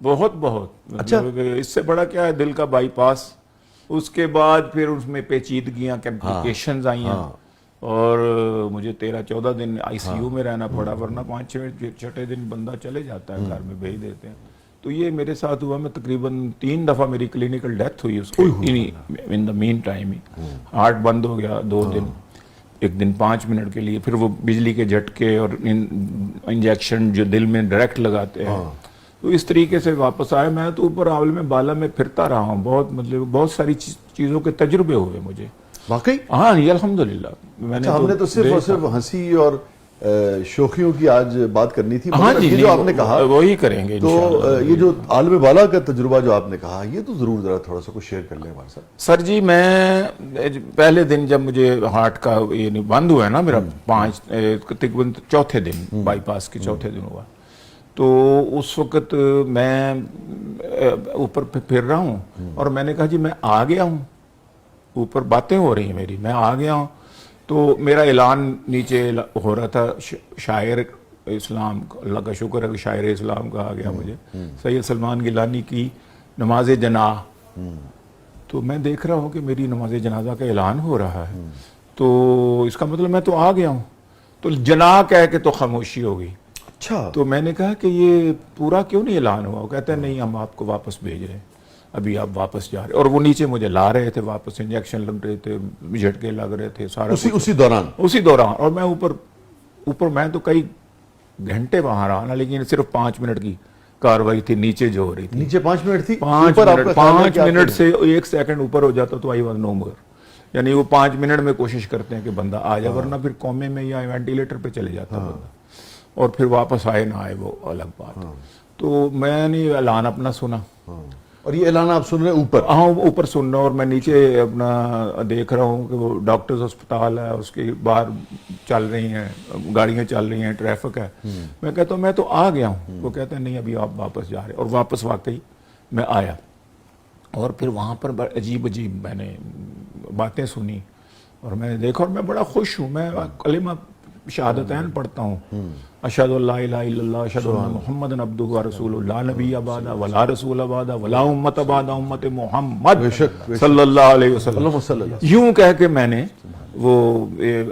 بہت بہت اچھا۔ اس سے بڑا کیا ہے، دل کا بائی پاس، اس کے بعد پھر اس میں پیچیدگیاں، کمپلیکیشنز آئی ہیں، اور مجھے 13-14 دن آئی سی یو میں رہنا پڑا، ورنہ 5-6 دن بندہ چلے جاتا ہے، گھر میں بھیج دیتے ہیں. تو یہ میرے ساتھ ہوا. میں تقریباً 3 دفعہ میری کلینکل ڈیتھ ہوئی اس کے ان دا مین ٹائم ہی. ہارٹ بند ہو گیا 2 دن، ایک دن 5 منٹ کے لیے، پھر وہ بجلی کے جھٹکے اور انجیکشن جو دل میں ڈائریکٹ لگاتے ہیں. تو اس طریقے سے واپس آئے. میں تو اوپر عالم بالا میں پھرتا رہا ہوں، بہت ساری چیزوں کے تجربے ہوئے مجھے. واقعی؟ ہاں یہ الحمدللہ. ہم نے تو صرف اور صرف ہنسی اور شوخیوں کی آج بات کرنی تھی. ہاں جی، یہ جو آپ نے کہا وہی کریں گے تو یہ جو عالم بالا کا تجربہ جو آپ نے کہا، یہ تو ضرور ذرا تھوڑا سا کچھ شیئر کر لیں ہمارے ساتھ. سر جی، میں پہلے دن جب مجھے ہارٹ کا یہ بند ہوا ہے نا میرا، تقریباً چوتھے دن، بائی پاس کے چوتھے دن ہوا، تو اس وقت میں اوپر پھر رہا ہوں اور میں نے کہا جی میں آ گیا ہوں، اوپر باتیں ہو رہی ہیں میری، میں آ گیا ہوں. تو میرا اعلان نیچے ہو رہا تھا، شاعر اسلام، اللہ کا شکر ہے کہ شاعر اسلام کہا گیا مجھے، سید سلمان گیلانی کی نماز جناح. تو میں دیکھ رہا ہوں کہ میری نماز جنازہ کا اعلان ہو رہا ہے، تو اس کا مطلب میں تو آ گیا ہوں. تو جناح کہہ کے تو خاموشی ہو گئی. اچھا. تو میں نے کہا کہ یہ پورا کیوں نہیں اعلان ہوا؟ وہ کہتا ہے نہیں، ہم آپ کو واپس بھیج رہے ہیں، ابھی آپ واپس جا رہے. اور وہ نیچے مجھے لا رہے تھے واپس، انجیکشن لگ رہے تھے، جھٹکے لگ رہے تھے، سارا اسی دوران. اور میں اوپر میں تو کئی گھنٹے وہاں رہا نا، لیکن صرف 5 منٹ کی کاروائی تھی نیچے جو ہو رہی تھی. نیچے 5 منٹ تھی؟ 5 منٹ سے 1 سیکنڈ اوپر ہو جاتا تو آئی واز نو مور. یعنی وہ 5 منٹ میں کوشش کرتے ہیں کہ بندہ آ جائے، ورنہ پھر کومے میں یا وینٹیلیٹر پہ چلے جاتا بندہ. اور پھر واپس آئے نہ آئے وہ الگ بات. تو میں نے اعلان اپنا سنا. اور یہ اعلان آپ سن رہے ہیں اوپر؟ ہاں اوپر سن رہا ہوں، اور میں نیچے اپنا دیکھ رہا ہوں کہ وہ ڈاکٹرز ہسپتال ہے، اس کے باہر چل رہی ہیں گاڑیاں، چل رہی ہیں، ٹریفک ہے. میں کہتا ہوں میں تو آ گیا ہوں. وہ کہتے ہیں نہیں، ابھی آپ واپس جا رہے. اور واپس واقعی میں آیا، اور پھر وہاں پر عجیب میں نے باتیں سنی، اور میں نے دیکھا، اور میں بڑا خوش ہوں. میں کلمہ شہادتین پڑھتا ہوں، اشہد ان لا الہ الا اللہ اشہد ان محمد عبدہ ورسولہ، لا نبی بعدہ ولا رسول بعدہ ولا امت بعد امت محمد صلی اللہ علیہ وسلم. یوں کہہ کے میں نے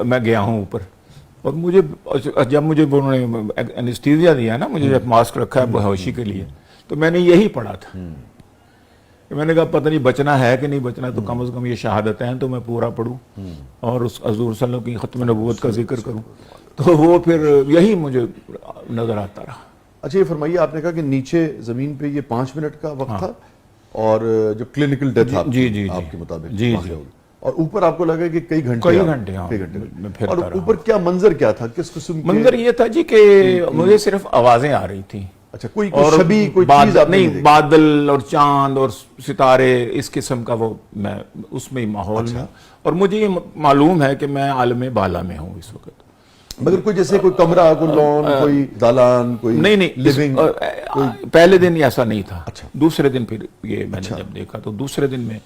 میں گیا ہوں اوپر. اور مجھے جب مجھے انہوں نے انیستھیزیا دیا نا، مجھے جب ماسک رکھا ہے بے ہوشی کے لیے، تو میں نے یہی پڑھا تھا. میں نے کہا پتہ نہیں بچنا ہے کہ نہیں بچنا، تو کم از کم یہ شہادتین تو میں پورا پڑھوں اور اس حضور صلی اللہ علیہ وسلم کی ختم نبوت کا ذکر کروں. تو وہ پھر یہی مجھے نظر آتا رہا. اچھا یہ فرمائیے، آپ نے کہا کہ نیچے زمین پہ یہ 5 منٹ کا وقت تھا، اور جو کلینکل ڈیتھ آپ کے مطابق واقع ہوگی، اور اوپر آپ کو لگا کہ کئی گھنٹے. اور اوپر کیا منظر کیا تھا؟ کس قسم کا منظر؟ یہ تھا جی کہ مجھے صرف آوازیں آ رہی تھیں. اچھا، کوئی شبیہ کوئی چیز آپ نہیں، بادل اور چاند اور ستارے، اس قسم کا وہ میں اس میں ماحول میں. اور مجھے یہ معلوم ہے کہ میں عالم بالا میں ہوں اس وقت. مگر کوئی جیسے کوئی کمرہ، کوئی لون، کوئی دالان، کوئی نہیں، پہلے دن ایسا نہیں تھا. دوسرے دن پھر یہ میں نے جب دیکھا، تو دوسرے دن میں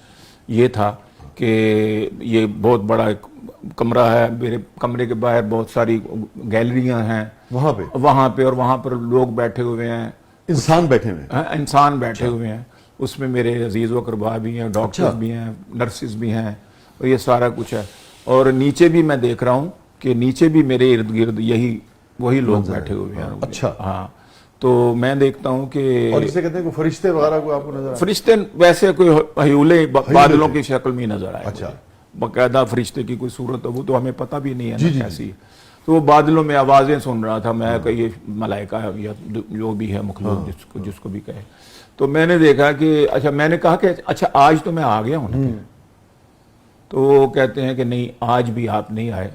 یہ تھا کہ یہ بہت بڑا ایک کمرہ ہے، میرے کمرے کے باہر بہت ساری گیلریاں ہیں وہاں پہ، اور وہاں پر لوگ بیٹھے ہوئے ہیں، انسان بیٹھے ہوئے ہیں. اس میں میرے عزیز و اقربا بھی ہیں، ڈاکٹرز بھی ہیں، نرسز بھی ہیں، اور یہ سارا کچھ ہے. اور نیچے بھی میں دیکھ رہا ہوں کہ نیچے بھی میرے ارد گرد وہی لوگ بیٹھے ہوئے ہیں. اچھا. ہاں، تو میں دیکھتا ہوں کہ اور جسے کہتے ہیں کوئی فرشتے وغیرہ کو آپ کو نظر آئے؟ فرشتے ویسے کوئی ہیولے بادلوں کی شکل میں نظر آئے. اچھا. باقاعدہ فرشتے کی کوئی صورت ہے، وہ تو ہمیں پتہ بھی نہیں ہے نا کیسی. تو وہ بادلوں میں آوازیں سن رہا تھا میں کہ یہ ملائکہ ہے یا جو بھی ہے مخلوق جس کو بھی کہے. تو میں نے دیکھا کہ اچھا، میں نے کہا کہ اچھا آج تو میں آ گیا ہوں. تو وہ کہتے ہیں کہ نہیں، آج بھی آپ نہیں آئے،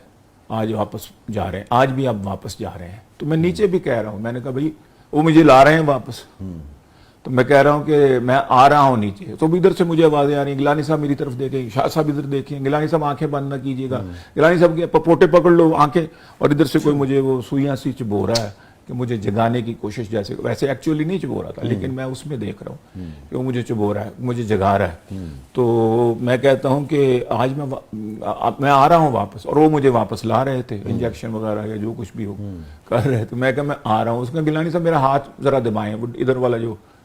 آج واپس جا رہے ہیں، آج بھی آپ واپس جا رہے ہیں. تو میں نیچے بھی کہہ رہا ہوں، میں نے کہا بھائی وہ مجھے لا رہے ہیں واپس. تو میں کہہ رہا ہوں کہ میں آ رہا ہوں نیچے. تو ادھر سے مجھے آوازیں آ رہی ہیں، گیلانی صاحب میری طرف دیکھیں، شاہ صاحب ادھر دیکھیں، گیلانی صاحب آنکھیں بند نہ کیجیے گا، گیلانی صاحب کے پپوٹے پکڑ لو آنکھیں. اور ادھر سے کوئی مجھے وہ سوئیاں سی چبو رہا ہے کہ مجھے جگانے کی کوشش، جیسے ویسے ایکچولی نہیں چبو رہا تھا، لیکن میں اس میں دیکھ رہا ہوں کہ وہ مجھے چبو رہا ہے، مجھے جگا رہا ہے. تو میں کہتا ہوں کہ آج میں آ رہا ہوں واپس. اور وہ مجھے واپس لا رہے تھے، انجیکشن وغیرہ یا جو کچھ بھی ہو کر رہے تھے. میں کہا میں آ رہا ہوں. اس میں گیلانی صاحب میرا ہاتھ ذرا دبائیں، ادھر والا جو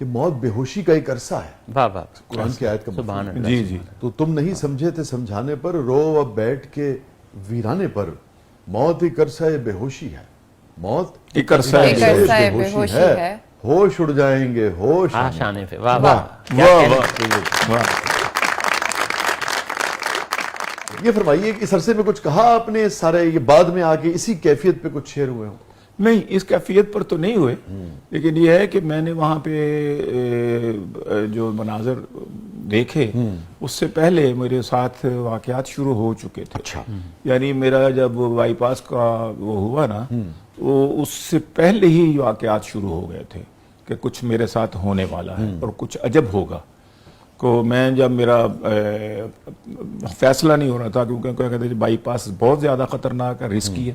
کہ موت بے ہوشی کا ایک عرصہ ہے. واہ واہ، قرآن کی آیت کا سبحان اللہ. جی جی. تو تم نہیں سمجھے تھے سمجھانے پر، رو اب بیٹھ کے ویرانے پر. موت ایک عرصہ بے ہوشی ہے. موت ایک عرصہ ایک عرصہ بے ہوشی ہے. ہوش اڑ جائیں گے، ہوش. آشانے پہ. واہ واہ. یہ فرمائیے کہ اس عرصے میں کچھ کہا آپ نے سارے، یہ بعد میں آ کے اسی کیفیت پہ کچھ شعر ہوئے ہوں؟ نہیں، اس کیفیت پر تو نہیں ہوئے، لیکن یہ ہے کہ میں نے وہاں پہ جو مناظر دیکھے اس سے پہلے میرے ساتھ واقعات شروع ہو چکے تھے. اچھا. یعنی میرا جب بائی پاس کا وہ ہوا نا، وہ اس سے پہلے ہی واقعات شروع ہو گئے تھے کہ کچھ میرے ساتھ ہونے والا ہے اور کچھ عجب ہوگا. کو میں جب میرا فیصلہ نہیں ہو رہا تھا، کیونکہ کہتے تھے بائی پاس بہت زیادہ خطرناک ہے، رسکی ہے،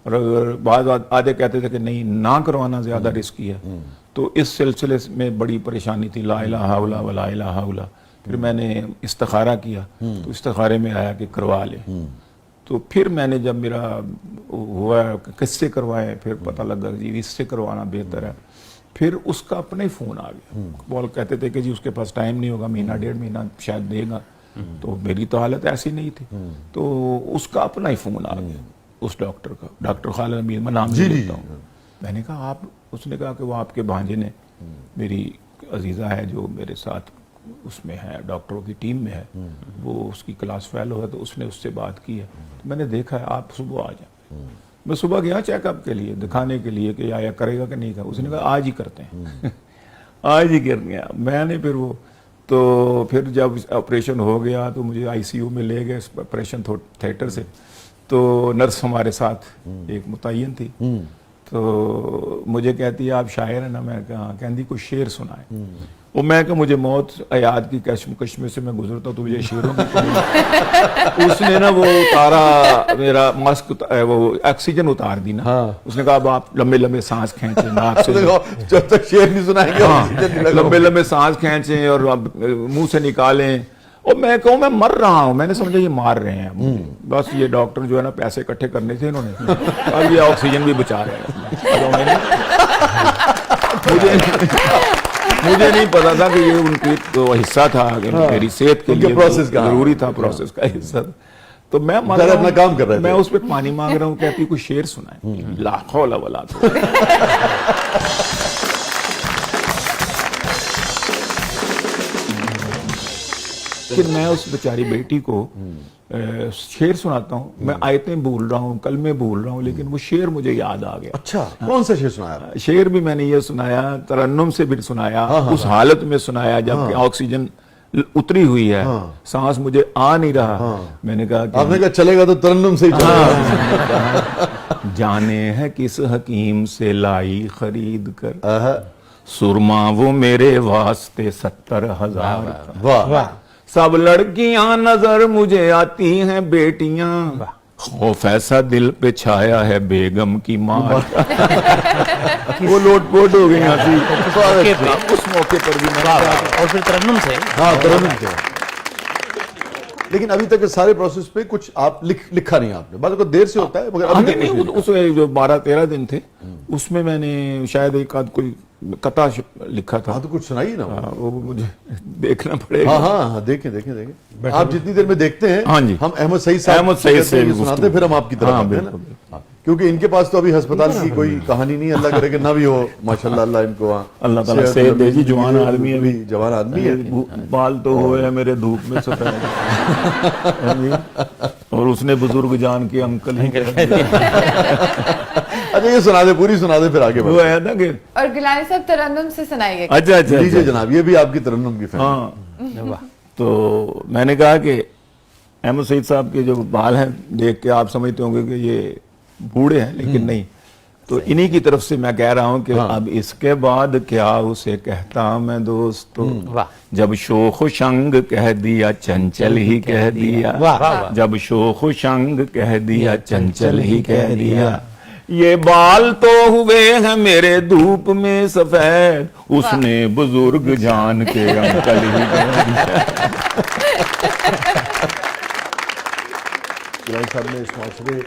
اور اگر بعض آدھے کہتے تھے کہ نہیں نہ کروانا زیادہ رسکی ہے. تو اس سلسلے میں بڑی پریشانی تھی. لا الہ الا ولا الہ الا. پھر میں نے استخارہ کیا تو استخارے میں آیا کہ کروا لے. تو پھر میں نے جب میرا ہوا کس سے کروائے، پھر پتہ لگا جی اس سے کروانا بہتر ہے. پھر اس کا اپنا ہی فون آ گیا. بول کہتے تھے کہ جی اس کے پاس ٹائم نہیں ہوگا، مہینہ ڈیڑھ مہینہ شاید دے گا. تو میری تو حالت ایسی نہیں تھی، تو اس کا اپنا ہی فون آ گیا اس ڈاکٹر کا، ڈاکٹر خالد امین، میں نام نہیں لیتا ہوں. میں نے کہا آپ، اس نے کہا کہ وہ آپ کے بھانجے نے، میری عزیزہ ہے جو میرے ساتھ اس میں ہے، ڈاکٹروں کی ٹیم میں ہے، وہ اس کی کلاس فیلو ہے، تو اس نے اس سے بات کی ہے. تو میں نے دیکھا ہے، آپ صبح آ جائیں. میں صبح گیا چیک اپ کے لیے، دکھانے کے لیے کہ آیا کرے گا کہ نہیں کرے. اس نے کہا آج ہی کرتے ہیں. آج ہی کر گیا. میں نے پھر وہ تو پھر جب آپریشن ہو گیا تو مجھے آئی سی یو میں لے گئے آپریشن تھیٹر سے. تو نرس ہمارے ساتھ ایک متعین تھی، تو مجھے کہتی ہے آپ شاعر ہیں نا؟ میں کہا. کہتی کوئی شعر سنائے. وہ میں کہ مجھے موت یاد کی کشمکش میں سے میں گزرتا ہوں تو مجھے شعروں کی اس نے نا وہ اتارا میرا ماسک، وہ آکسیجن اتار دی نا. اس نے کہا اب آپ لمبے لمبے سانس کھینچیں، ناک سے جب تک شعر نہیں سنائیں گے لمبے لمبے سانس کھینچیں اور منہ سے نکالیں. اور میں کہوں میں مر رہا ہوں. میں نے سمجھا یہ مار رہے ہیں بس. یہ ڈاکٹر جو ہے نا پیسے اکٹھے کرنے تھے انہوں نے، اب یہ آکسیجن بھی بچا رہے ہیں. مجھے نہیں پتا تھا کہ یہ ان کی تو حصہ تھا کہ میری صحت کے لیے ضروری تھا، پروسیس کا حصہ تھا. تو میں اپنا کام کر رہا تھا، میں اس پہ پانی مانگ رہا ہوں. کہتی کوئی شعر سنائیں. لا حول ولا قوت. پھر میں اس بیچاری بیٹی کو شعر سناتا ہوں. میں آیتیں بھول رہا ہوں، کلمے بھول رہا ہوں، لیکن وہ شعر مجھے یاد آ گیا. اچھا، کون سا شعر سنایا؟ شعر بھی میں نے یہ سنایا، ترنم سے بھی سنایا، اس حالت میں سنایا جب کہ آکسیجن اتری ہوئی ہے، سانس مجھے آ نہیں رہا. میں نے کہا آپ نے کہا چلے گا تو ترنم سے ہی چلے گا. جانے ہے کس حکیم سے لائی خرید کر سرما وہ میرے واسطے 70,000. واہ. سب لڑکیاں نظر مجھے آتی ہیں بیٹیاں، خوف ایسا دل پہ چھایا ہے بیگم کی ماں. وہ لوٹ پوٹ ہو گئی اس موقع پر بھی. اور پھر ترنم سے. ہاں ترنم سے. لیکن ابھی تک سارے پروسیس پہ کچھ آپ لکھا نہیں آپ نے؟ بعد کو دیر سے ہوتا ہے مگر ابھی تک اس میں جو 12-13 دن تھے اس میں میں نے شاید ایک آدھ کوئی قطع لکھا تھا. ہاں تو کچھ سنائیے نا. وہ مجھے دیکھنا پڑے گا. ہاں دیکھیں. آپ جتنی دیر میں دیکھتے ہیں ہاں جی ہم احمد سعید سے سناتے پھر ہم آپ کی طرف آتے ہیں نا، کیونکہ ان کے پاس تو ابھی ہسپتال کی کوئی کہانی نہیں. اللہ کرے کہ نہ بھی ہو، ماشاءاللہ اللہ ان کو اللہ تعالیٰ صحت دے. جی جوان آدمی ہے، جوان آدمی ہے. بال تو ہوئے ہیں میرے دھوپ میں سفید، اور اس نے بزرگ جان کے انکل ہی. اچھا یہ سنا دے، پوری سنا دے پھر آگے وہ ہے نا کہ. اور گیلانی صاحب ترنم سے سنائیے. اچھا لیجیے جناب، یہ بھی آپ کی ترنم کی فہم. ہاں. تو میں نے کہا کہ احمد سعید صاحب کے جو بال ہیں دیکھ کے آپ سمجھتے ہوں گے کہ یہ بوڑھے ہیں، لیکن نہیں. تو انہی کی طرف سے میں کہہ رہا ہوں کہ اب اس کے بعد کیا اسے کہتا میں دوستو، جب شوخ و شنگ کہہ دیا چنچل ہی کہہ دیا، جب شوخ و شنگ کہہ دیا چنچل ہی کہہ دیا. یہ بال تو ہوئے ہیں میرے دھوپ میں سفید، اس نے بزرگ جان کے انکل ہی کہہ دیا. صاحب نے اس معاشرے